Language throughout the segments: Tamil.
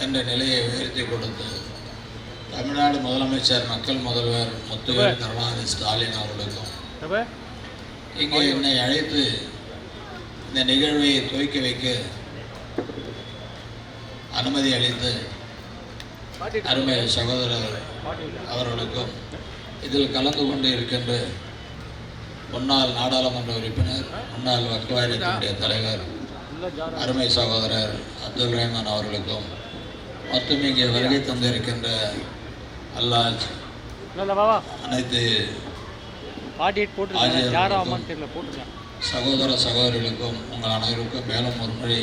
என்ற நிலையை உயர்த்தி கொடுத்து தமிழ்நாடு முதலமைச்சர் மக்கள் முதல்வர் முத்துவேல் கருணாநிதி ஸ்டாலின் அவர்களுக்கும் இங்கே என்னை அழைத்து இந்த நிகழ்வை துவக்கி வைக்க அனுமதி அளித்து அருமை சகோதரர் அவர்களுக்கும் இதில் கலந்து கொண்டு இருக்கின்ற முன்னாள் நாடாளுமன்ற உறுப்பினர் முன்னாள் வக்ஃப் வாரியத்தினுடைய தலைவர் அருமை சகோதரர் அப்துல் ரஹ்மான் அவர்களுக்கும் மற்றும் இங்கே வருகை தந்திருக்கின்ற அல்லாஹ் அனைத்து சகோதர சகோதரிகளுக்கும் உங்கள் அனைவருக்கும் மேலும் ஒரு முறை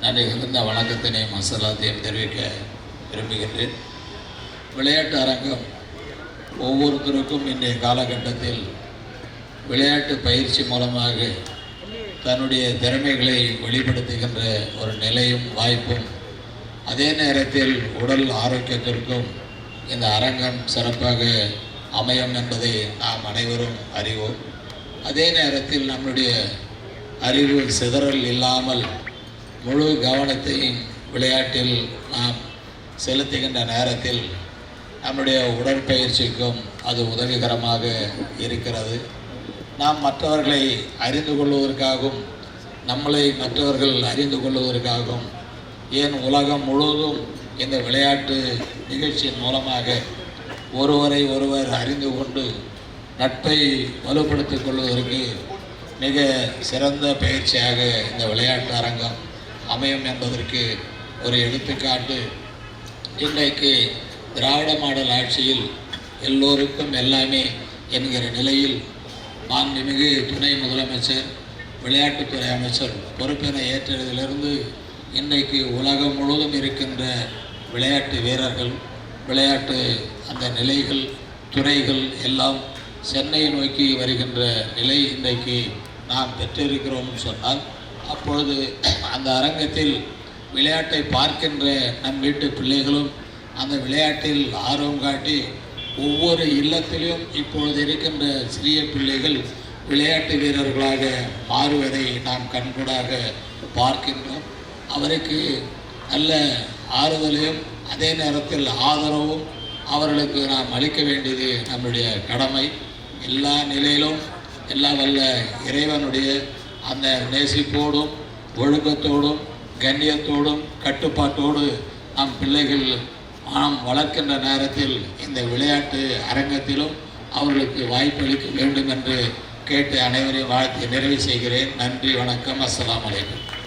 நன்றி மிகுந்த வணக்கத்தினையும் அஸ்ஸலாத்தையும் தெரிவிக்க விரும்புகின்றேன். விளையாட்டு அரங்கம் ஒவ்வொருத்தருக்கும் இன்றைய காலகட்டத்தில் விளையாட்டு பயிற்சி மூலமாக தன்னுடைய திறமைகளை வெளிப்படுத்துகின்ற ஒரு நிலையும் வாய்ப்பும், அதே நேரத்தில் உடல் ஆரோக்கியத்திற்கும் இந்த அரங்கம் சிறப்பாக அமையும் என்பதை நாம் அனைவரும் அறிவோம். அதே நேரத்தில் நம்முடைய அறிவு சிதறல் இல்லாமல் முழு கவனத்தையும் விளையாட்டில் நாம் செலுத்துகின்ற நேரத்தில் நம்முடைய உடற்பயிற்சிக்கும் அது உதவிகரமாக இருக்கிறது. நாம் மற்றவர்களை அறிந்து கொள்வதற்காகவும் நம்மளை மற்றவர்கள் அறிந்து கொள்வதற்காகவும் ஏன் உலகம் முழுவதும் இந்த விளையாட்டு நிகழ்ச்சியின் மூலமாக ஒருவரை ஒருவர் அறிந்து கொண்டு நட்பை வலுப்படுத்திக் கொள்வதற்கு மிக சிறந்த பயிற்சியாக இந்த விளையாட்டு அரங்கம் அமையும் என்பதற்கு ஒரு எடுத்துக்காட்டு இன்றைக்கு திராவிட மாடல் ஆட்சியில் எல்லோருக்கும் எல்லாமே என்கிற நிலையில் மாண்புமிகு துணை முதலமைச்சர் விளையாட்டுத்துறை அமைச்சர் பொறுப்பினை ஏற்றதிலிருந்து இன்றைக்கு உலகம் முழுவதும் இருக்கின்ற விளையாட்டு வீரர்கள் விளையாட்டு அந்த நிலைகள் துறைகள் எல்லாம் சென்னையை நோக்கி வருகின்ற நிலை இன்றைக்கு நாம் பெற்றிருக்கிறோம்னு சொன்னால், அப்பொழுது அந்த அரங்கத்தில் விளையாட்டை பார்க்கின்ற நம் வீட்டு பிள்ளைகளும் அந்த விளையாட்டில் ஆர்வம் காட்டி ஒவ்வொரு இல்லத்திலும் இப்பொழுது இருக்கின்ற சிறிய பிள்ளைகள் விளையாட்டு வீரர்களாக மாறுவதை நாம் கண்கூடாக பார்க்கின்றோம். அவருக்கு நல்ல ஆறுதலையும் அதே நேரத்தில் ஆதரவும் அவர்களுக்கு நாம் அளிக்க வேண்டியது நம்முடைய கடமை. எல்லா நிலையிலும் எல்லா வல்ல இறைவனுடைய அந்த நேசிப்போடும் ஒழுக்கத்தோடும் கண்ணியத்தோடும் கட்டுப்பாட்டோடு நம் பிள்ளைகள் நாம் வளர்க்கின்ற நேரத்தில் இந்த விளையாட்டு அரங்கத்திலும் அவர்களுக்கு வாய்ப்பளிக்க வேண்டும் என்று கேட்டு அனைவரையும் வாழ்த்து நிறைவு செய்கிறேன். நன்றி, வணக்கம், அஸ்ஸலாமு அலைக்கும்.